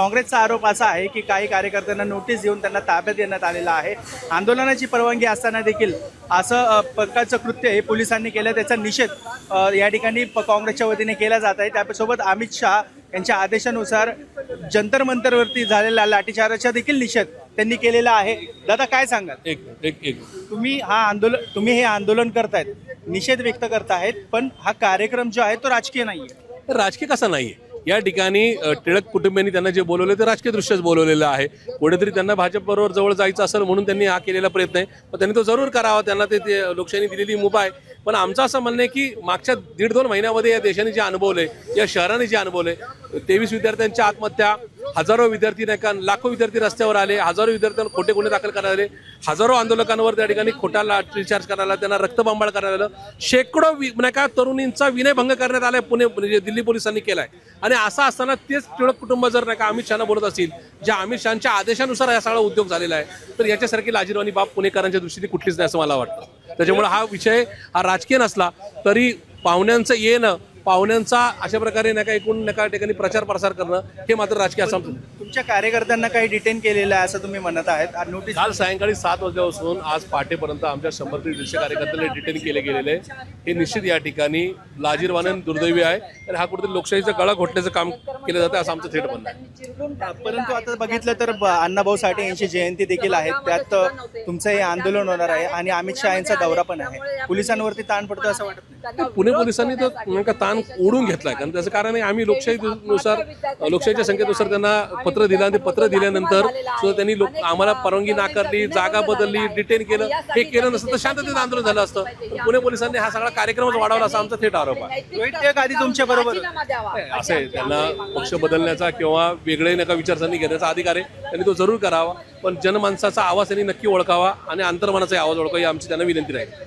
काँग्रेसचा आरोप असा आहे की काही कार्यकर्त्यांना नोटीस देऊन त्यांना ताब्यात देण्यात आलेला आहे। आंदोलनाची परवानगी असताना देखील असं प्रकारचं कृत्य हे पोलिसांनी केलं, त्याचा निषेध या ठिकाणी काँग्रेसच्या वतीने केला जात आहे। त्यासोबत अमित शहा यांच्या आदेशानुसार जंतर मंतरवरती झालेल्या लाठीचार्जचा देखील निषेध त्यांनी केलेला आहे। दादा काय सांगाल? तुम्ही हे आंदोलन करतायत, निषेध व्यक्त करतायत, पण हा कार्यक्रम जो आहे तो राजकीय नाहीये। राजकीय कसा नाहीये? या ठिकाणी टिळक कुटुंबियांनी त्यांना जे बोलवले ते राजकीय दृष्ट्याच बोलवलेलं आहे। कुठेतरी त्यांना भाजपबरोबर जवळ जायचं असेल म्हणून त्यांनी हा केलेला प्रयत्न आहे, पण त्यांनी तो जरूर करावा, त्यांना ते लोकशाही दिलेली मुभा आहे। पण आमचं असं म्हणणं आहे की मागच्या 1.5-2 महिन्यामध्ये या देशाने जे अनुभवले, या शहराने जे अनुभवले, 23 विद्यार्थ्यांच्या आत्महत्या, हजारो विद्यार्थी नाही का लाखो विद्यार्थी रस्त्यावर आले, हजारो विद्यार्थ्यांना खोटे गुन्हे दाखल करण्यात आले, हजारो आंदोलकांवर त्या ठिकाणी खोटा लाठीचार्ज करायला, त्यांना रक्तबंबाळ करण्यात आलं, शेकडो नाही का तरुणींचा विनयभंग करण्यात आलाय म्हणजे दिल्ली पोलिसांनी केलाय। आणि असं असताना तेच टिळक कुटुंब जर नाही का अमित शहाना बोलत असतील, ज्या अमित शहाच्या आदेशानुसार हा सगळा उद्योग झालेला आहे, तर याच्यासारखी लाजिरवाणी बाब पुणेकरांच्या दृष्टीने कुठलीच नाही असं मला वाटतं। त्याच्यामुळे हा विषय हा राजकीय नसला तरी पाहुण्यांचं येणं, पाहुण्यांचा अशा प्रकारे नाही का एकूण एका ठिकाणी प्रचार प्रसार करणं हे मात्र राजकीय असं तुमच्या कार्यकर्त्यांना काही डिटेन केलेलं आहे असं तुम्ही म्हणत आहेत? नोटीस काल सायंकाळी 7 वाजल्यापासून आज पहाटेपर्यंत आमच्या 100 ते 150 कार्यकर्त्यांना डिटेन केले गेलेले आहे। हे निश्चित या ठिकाणी लाजिरवाणे दुर्दैवी आहे आणि हा कुठेतरी लोकशाहीचा गळा घोटण्याचं काम केलं जातं असं आमचं थेट म्हणणं आहे। परंतु आता बघितलं तर अण्णाभाऊ साठे यांची जयंती देखील आहे, त्यात तुमचं हे आंदोलन होणार आहे आणि अमित शहा यांचा दौरा पण आहे, पोलिसांवरती ताण पडतो असं वाटत नाही? पुणे पोलिसांनी तर नेमका ताण ओढून घेतलाय, कारण त्याचं कारण आहे आम्ही लोकशाहीनुसार लोकशाहीच्या संख्येनुसार त्यांना पत्र दिलं आणि ते पत्र दिल्यानंतर सुद्धा त्यांनी आम्हाला परवानगी नाकारली, जागा बदलली, डिटेन केलं। हे केलं नसतं तर शांततेत आंदोलन झालं असतं। पुणे पोलिसांनी हा सगळा कार्यक्रमच वाढवला असा आमचा थेट आरोप आहे। रोहित आधी तुमच्या बरोबर असं आहे, त्यांना पक्ष बदलण्याचा किंवा वेगळे नका विचारसरणी घेण्याचा अधिकार आहे, त्यांनी तो जरूर करावा, पण जनमानसाचा आवाज त्यांनी नक्की ओळखावा आणि अंतर्मनाचा आवाज ओळखावा ही आमची त्यांना विनंती राहील।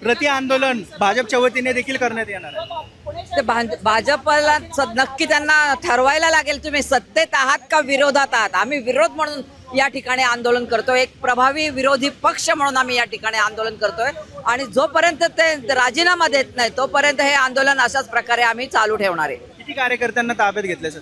प्रति आंदोलन भाजपच्या वतीने देखील करण्यात येणार आहे। ते भाजपला नक्की त्यांना ठरवायला लागेल, तुम्ही सत्तेत आहात का विरोधात आहात। आम्ही विरोध म्हणून या ठिकाणी आंदोलन करतोय, एक प्रभावी विरोधी पक्ष म्हणून आम्ही या ठिकाणी आंदोलन करतोय आणि जोपर्यंत ते राजीनामा देत नाही तोपर्यंत हे आंदोलन अशाच प्रकारे आम्ही चालू ठेवणार आहे। किती कार्यकर्त्यांना ताब्यात घेतले सर?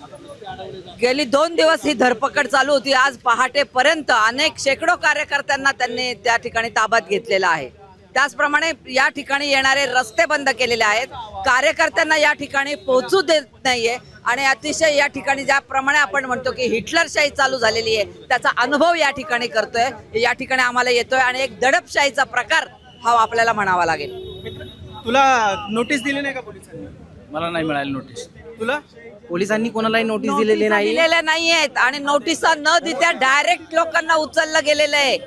गेली 2 दिवस ही धरपकड चालू होती, आज पहाटेपर्यंत अनेक शेकडो कार्यकर्त्यांना त्यांनी त्या ठिकाणी ताब्यात घेतलेला आहे। त्याचप्रमाणे या ठिकाणी येणारे रस्ते बंद केलेले आहेत, कार्यकर्त्यांना या ठिकाणी पोहोचू देत नाहीये आणि अतिशय या ठिकाणी ज्याप्रमाणे आपण म्हणतो की हिटलरशाही चालू झालेली आहे त्याचा अनुभव या ठिकाणी करतोय, या ठिकाणी आम्हाला येतोय आणि एक दडपशाहीचा प्रकार हा आपल्याला म्हणावा लागेल। तुला नोटीस दिली नाही का पोलिसांनी? मला नाही मिळाली नोटीस। तुला पोलिसांनी कोणालाही नोटीस दिलेली नाही, दिलेल्या नाहीयेत आणि नोटिसा न देता डायरेक्ट लोकांना उचललं गेलेलं आहे।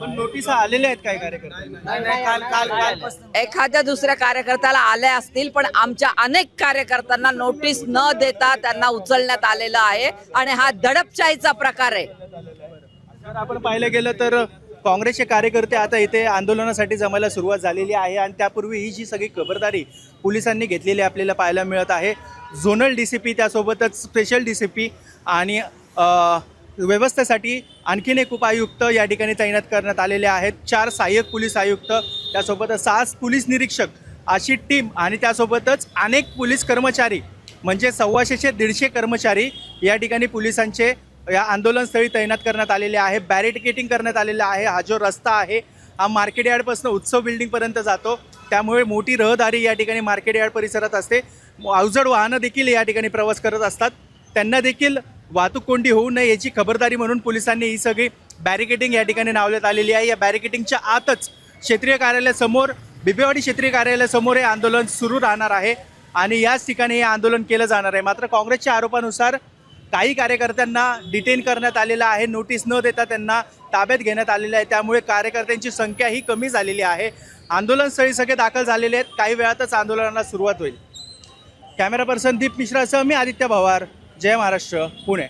पण नोटीस आलेल्या आहेत काय कार्यकर्त्यांना? एखाद्या दुसऱ्या कार्यकर्त्याला आल्या असतील, पण आमच्या अनेक कार्यकर्त्यांना नोटीस न देता त्यांना उचलण्यात आलेलं आहे आणि हा दडपशाहीचा प्रकार आहे। जर आपण पाहिलं गेलं तर काँग्रेसचे कार्यकर्ते आता इथे आंदोलनासाठी जमायला सुरुवात झालेली आहे आणि त्यापूर्वी ही जी सगळी खबरदारी पोलिसांनी घेतलेली आपल्याला पाहायला मिळत आहे। झोनल DCP, त्यासोबतच स्पेशल DCP आणि व्यवस्थेसाठी आणखीन एक उपायुक्त या ठिकाणी तैनात करण्यात आलेले आहेत, 4 सहाय्यक पोलीस आयुक्त, त्यासोबतच 6 पोलीस निरीक्षक अशी टीम आणि त्यासोबतच अनेक पोलीस कर्मचारी म्हणजे 125 ते 150 कर्मचारी या ठिकाणी पोलिसांचे या आंदोलनस्थळी तैनात करण्यात आलेले आहे। बॅरिकेडिंग करण्यात आलेलं आहे। हा जो रस्ता आहे हा मार्केट यार्डपासून उत्सव बिल्डिंगपर्यंत जातो, त्यामुळे मोठी रहदारी या ठिकाणी मार्केट यार्ड परिसरात असते। अवजड वाहनं देखील या ठिकाणी प्रवास करत असतात, त्यांना देखील वाहतूक कोंडी होऊ नये याची खबरदारी म्हणून पोलिसांनी ही सगळी बॅरिकेडिंग या ठिकाणी लावण्यात आलेली आहे। या बॅरिकेडिंगच्या आतच क्षेत्रीय कार्यालयासमोर, बिबेवाडी क्षेत्रीय कार्यालयासमोर हे आंदोलन सुरू राहणार आहे आणि याच ठिकाणी हे आंदोलन केलं जाणार आहे। मात्र काँग्रेसच्या आरोपानुसार काही कार्यकर्त्यांना डिटेन करण्यात आलेलं आहे, नोटीस न देता त्यांना ताब्यात घेण्यात आलेलं आहे, त्यामुळे कार्यकर्त्यांची संख्या ही कमी झालेली आहे। आंदोलनस्थळी सगळे दाखल झालेले आहेत, काही वेळातच आंदोलनाला सुरुवात होईल। कॅमेरा पर्सन दीप मिश्रासह मी आदित्य भवार, जय महाराष्ट्र, पुणे।